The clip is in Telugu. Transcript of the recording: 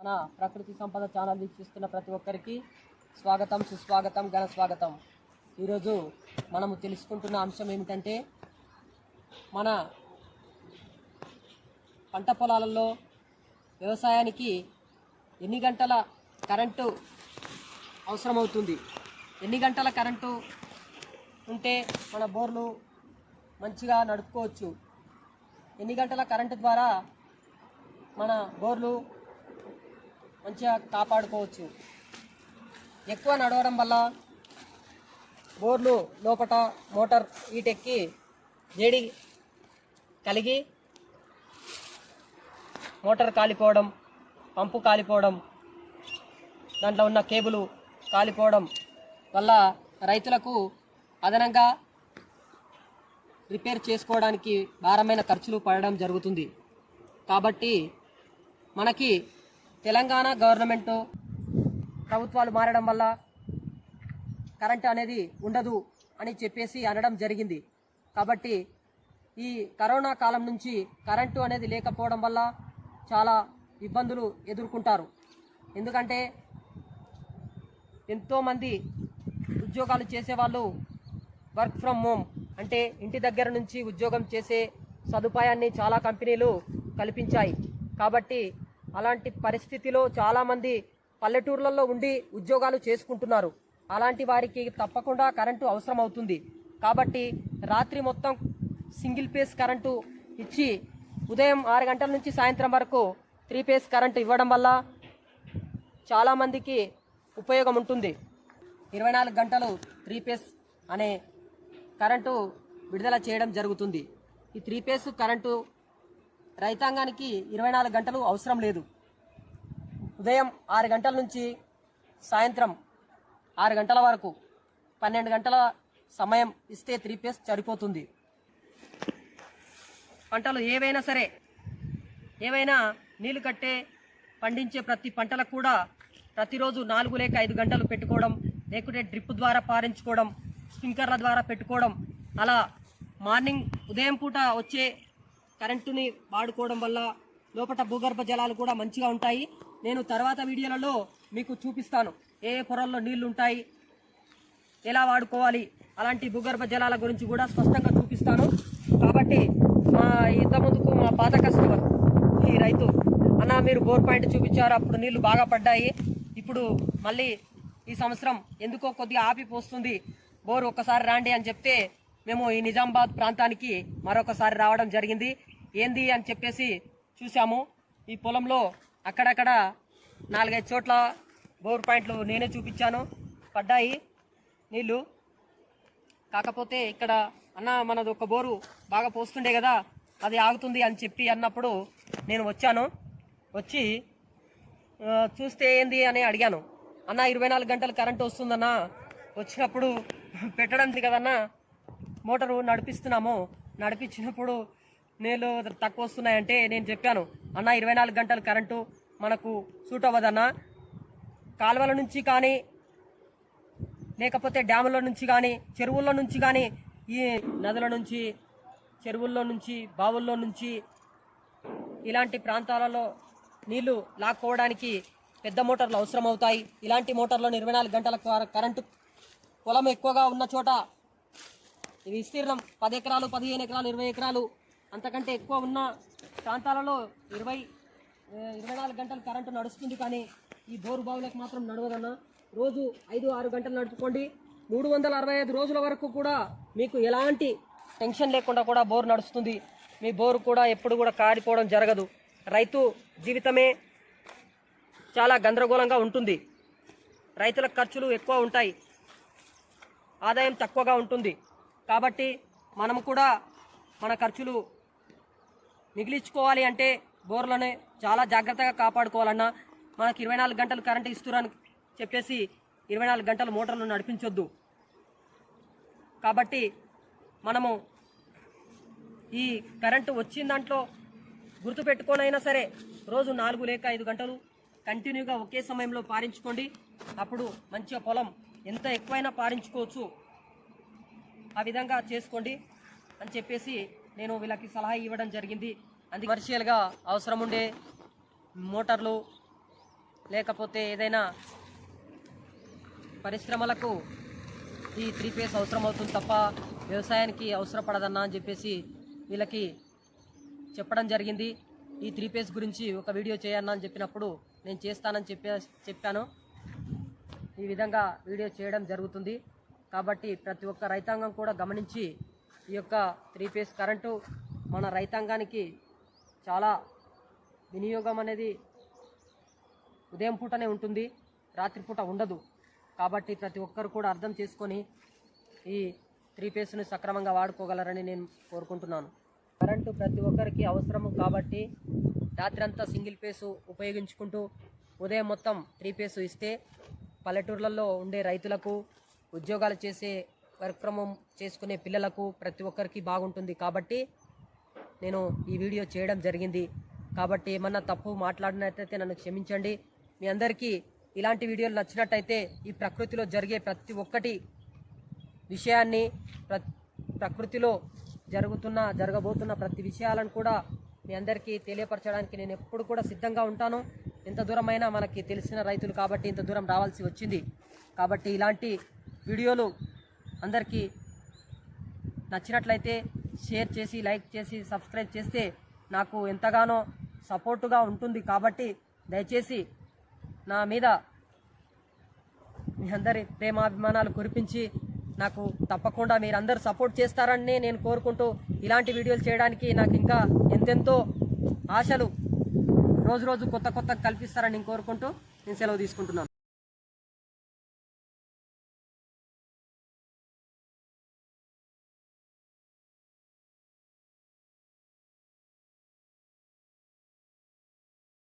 మన ప్రకృతి సంపద ఛానల్ వీక్షిస్తున్న ప్రతి ఒక్కరికి స్వాగతం, సుస్వాగతం, ఘన స్వాగతం. ఈరోజు మనము తెలుసుకుంటున్న అంశం ఏమిటంటే, మన పంట పొలాలలో వ్యవసాయానికి ఎన్ని గంటల కరెంటు అవసరమవుతుంది, ఎన్ని గంటల కరెంటు ఉంటే మన బోర్లు మంచిగా నడుపుకోవచ్చు, ఎన్ని గంటల కరెంటు ద్వారా మన బోర్లు మంచిగా కాపాడుకోవచ్చు. ఎక్కువ నడవడం వల్ల బోర్లు లోపట మోటార్ ఈటెక్కి వేడి కలిగి మోటార్ కాలిపోవడం, పంపు కాలిపోవడం, దాంట్లో ఉన్న కేబుల్ కాలిపోవడం వల్ల రైతులకు అదనంగా రిపేర్ చేసుకోవడానికి భారమైన ఖర్చులు పడడం జరుగుతుంది. కాబట్టి మనకి తెలంగాణ గవర్నమెంట్ ప్రభుత్వాలు మారడం వల్ల కరెంటు అనేది ఉండదు అని చెప్పేసి అనడం జరిగింది. కాబట్టి ఈ కరోనా కాలం నుంచి కరెంటు అనేది లేకపోవడం వల్ల చాలా ఇబ్బందులు ఎదుర్కొంటారు. ఎందుకంటే ఎంతోమంది ఉద్యోగాలు చేసేవాళ్ళు వర్క్ ఫ్రమ్ హోమ్ అంటే ఇంటి దగ్గర నుంచి ఉద్యోగం చేసే సదుపాయాన్ని చాలా కంపెనీలు కల్పించాయి. కాబట్టి అలాంటి పరిస్థితిలో చాలామంది పల్లెటూర్లలో ఉండి ఉద్యోగాలు చేసుకుంటున్నారు. అలాంటి వారికి తప్పకుండా కరెంటు అవసరం అవుతుంది. కాబట్టి రాత్రి మొత్తం సింగిల్ ఫేస్ కరెంటు ఇచ్చి ఉదయం 6 గంటల నుంచి సాయంత్రం వరకు 3 ఫేస్ కరెంటు ఇవ్వడం వల్ల చాలామందికి ఉపయోగం ఉంటుంది. 24 గంటలు 3 ఫేస్ అనే కరెంటు విడుదల చేయడం జరుగుతుంది. ఈ 3 ఫేస్ కరెంటు రైతాంగానికి 24 గంటలు అవసరం లేదు. ఉదయం 6 గంటల నుంచి సాయంత్రం 6 గంటల వరకు 12 గంటల సమయం ఇస్తే 3 ఫేస్ సరిపోతుంది. పంటలు ఏవైనా సరే, ఏవైనా నీళ్లు కట్టే పండించే ప్రతి పంటలకు కూడా ప్రతిరోజు 4 లేక 5 గంటలు పెట్టుకోవడం, లేకుంటే డ్రిప్ ద్వారా పారించుకోవడం, స్ప్రింక్లర్ల ద్వారా పెట్టుకోవడం, అలా మార్నింగ్ ఉదయం పూట వచ్చే కరెంటుని వాడుకోవడం వల్ల లోపల భూగర్భ జలాలు కూడా మంచిగా ఉంటాయి. నేను తర్వాత వీడియోలలో మీకు చూపిస్తాను ఏ పొరల్లో నీళ్లు ఉంటాయి, ఎలా వాడుకోవాలి, అలాంటి భూగర్భ జలాల గురించి కూడా స్పష్టంగా చూపిస్తాను. కాబట్టి ఇంతకుముందుకు మా పాత కస్టమర్ ఈ రైతు అన్న, మీరు బోర్ పాయింట్ చూపించారు, అప్పుడు నీళ్లు బాగా పడ్డాయి, ఇప్పుడు మళ్ళీ ఈ సంవత్సరం ఎందుకో కొద్దిగా ఆపిపోస్తుంది, బోర్ ఒక్కసారి రాండి అని చెప్తే మేము ఈ నిజామాబాద్ ప్రాంతానికి మరొకసారి రావడం జరిగింది. ఏంది అని చెప్పేసి చూసాము. ఈ పొలంలో అక్కడక్కడ 4-5 చోట్ల బోర్ పాయింట్లు నేనే చూపించాను, పడ్డాయి నీళ్ళు. కాకపోతే ఇక్కడ అన్న మనది ఒక బోరు బాగా పోస్తుండే కదా, అది ఆగుతుంది అని చెప్పి అన్నప్పుడు నేను వచ్చాను. వచ్చి చూస్తే ఏంది అని అడిగాను. అన్న 24 గంటలు కరెంటు వస్తుందన్న, వచ్చినప్పుడు పెట్టడం కదన్నా, మోటారు నడిపిస్తున్నాము, నడిపించినప్పుడు నీళ్ళు తక్కువ వస్తున్నాయంటే నేను చెప్పాను, అన్న 24 గంటలు కరెంటు మనకు సూట్ అవ్వదన్నా, కాలువల నుంచి కానీ లేకపోతే డ్యాముల నుంచి కానీ చెరువుల్లో నుంచి కానీ ఈ నదుల నుంచి చెరువుల్లో నుంచి బావుల్లో నుంచి ఇలాంటి ప్రాంతాలలో నీళ్లు లాక్కోవడానికి పెద్ద మోటార్లు అవసరం అవుతాయి. ఇలాంటి మోటార్లను 24 గంటల కరెంటు పొలం ఎక్కువగా ఉన్న చోట, ఇది విస్తీర్ణం 10 ఎకరాలు, 15 ఎకరాలు, 20 ఎకరాలు అంతకంటే ఎక్కువ ఉన్న ప్రాంతాలలో 24 గంటలు కరెంటు నడుస్తుంది. కానీ ఈ బోరు బావులకు మాత్రం నడవదన్న. రోజు 5-6 గంటలు నడుపుకోండి, 365 రోజుల వరకు కూడా మీకు ఎలాంటి టెన్షన్ లేకుండా కూడా బోరు నడుస్తుంది. మీ బోరు కూడా ఎప్పుడు కూడా కారిపోవడం జరగదు. రైతు జీవితమే చాలా గందరగోళంగా ఉంటుంది. రైతుల ఖర్చులు ఎక్కువ ఉంటాయి, ఆదాయం తక్కువగా ఉంటుంది. కాబట్టి మనం కూడా మన ఖర్చులు మిగిలించుకోవాలి అంటే బోర్లను చాలా జాగ్రత్తగా కాపాడుకోవాలన్నా. మనకి 24 గంటలు కరెంటు ఇస్తున్నారని చెప్పేసి 24 గంటలు మోటార్లు నడిపించొద్దు. కాబట్టి మనము ఈ కరెంటు వచ్చిన దాంట్లో గుర్తుపెట్టుకోనైనా సరే రోజు 4 లేక 5 గంటలు కంటిన్యూగా ఒకే సమయంలో పారించుకోండి. అప్పుడు మంచిగా పొలం ఎంత ఎక్కువైనా పారించుకోవచ్చు. ఆ విధంగా చేసుకోండి అని చెప్పేసి నేను వీళ్ళకి సలహా ఇవ్వడం జరిగింది. అందుకే కమర్షియల్గా అవసరం ఉండే మోటార్లు లేకపోతే ఏదైనా పరిశ్రమలకు ఈ 3 ఫేస్ అవసరం అవుతుంది తప్ప వ్యవసాయానికి అవసరపడదన్నా అని చెప్పేసి వీళ్ళకి చెప్పడం జరిగింది. ఈ 3 ఫేస్ గురించి ఒక వీడియో చేయన్నా అని చెప్పినప్పుడు నేను చేస్తానని చెప్పాను. ఈ విధంగా వీడియో చేయడం జరుగుతుంది. కాబట్టి ప్రతి ఒక్క రైతాంగం కూడా గమనించి ఈ యొక్క 3 ఫేస్ కరెంటు మన రైతాంగానికి చాలా వినియోగం అనేది ఉదయం పూటనే ఉంటుంది, రాత్రిపూట ఉండదు. కాబట్టి ప్రతి ఒక్కరు కూడా అర్థం చేసుకొని ఈ 3 ఫేస్ను సక్రమంగా వాడుకోగలరని నేను కోరుకుంటున్నాను. కరెంటు ప్రతి ఒక్కరికి అవసరము కాబట్టి రాత్రంతా సింగిల్ ఫేసు ఉపయోగించుకుంటూ ఉదయం మొత్తం 3 ఫేసు ఇస్తే పల్లెటూర్లలో ఉండే రైతులకు, ఉద్యోగాలు చేసే వర్క్ ఫ్రమ్ హోమ్ చేసుకునే పిల్లలకు ప్రతి ఒక్కరికి బాగుంటుంది. కాబట్టి నేను ఈ వీడియో చేయడం జరిగింది. కాబట్టి ఏమన్నా తప్పు మాట్లాడినట్లయితే నన్ను క్షమించండి. మీ అందరికీ ఇలాంటి వీడియోలు నచ్చినట్టయితే ఈ ప్రకృతిలో జరిగే ప్రతి ఒక్కటి విషయాన్ని, ప్రకృతిలో జరగబోతున్న ప్రతి విషయాలను కూడా మీ అందరికీ తెలియపరచడానికి నేను ఎప్పుడు కూడా సిద్ధంగా ఉంటాను. ఎంత దూరమైనా మనకి తెలిసిన రైతులు కాబట్టి ఇంత దూరం రావాల్సి వచ్చింది. కాబట్టి ఇలాంటి వీడియోలు అందరికీ నచ్చినట్లయితే షేర్ చేసి, లైక్ చేసి, సబ్స్క్రైబ్ చేస్తే నాకు ఎంతగానో సపోర్టుగా ఉంటుంది. కాబట్టి దయచేసి నా మీద మీ అందరి ప్రేమాభిమానాలు కురిపించి నాకు తప్పకుండా మీరందరూ సపోర్ట్ చేస్తారని నేను కోరుకుంటూ ఇలాంటి వీడియోలు చేయడానికి నాకు ఇంకా ఎంతెంతో ఆశలు రోజు కొత్త కల్పిస్తారని నేను కోరుకుంటూ నేను సెలవు తీసుకుంటున్నాను.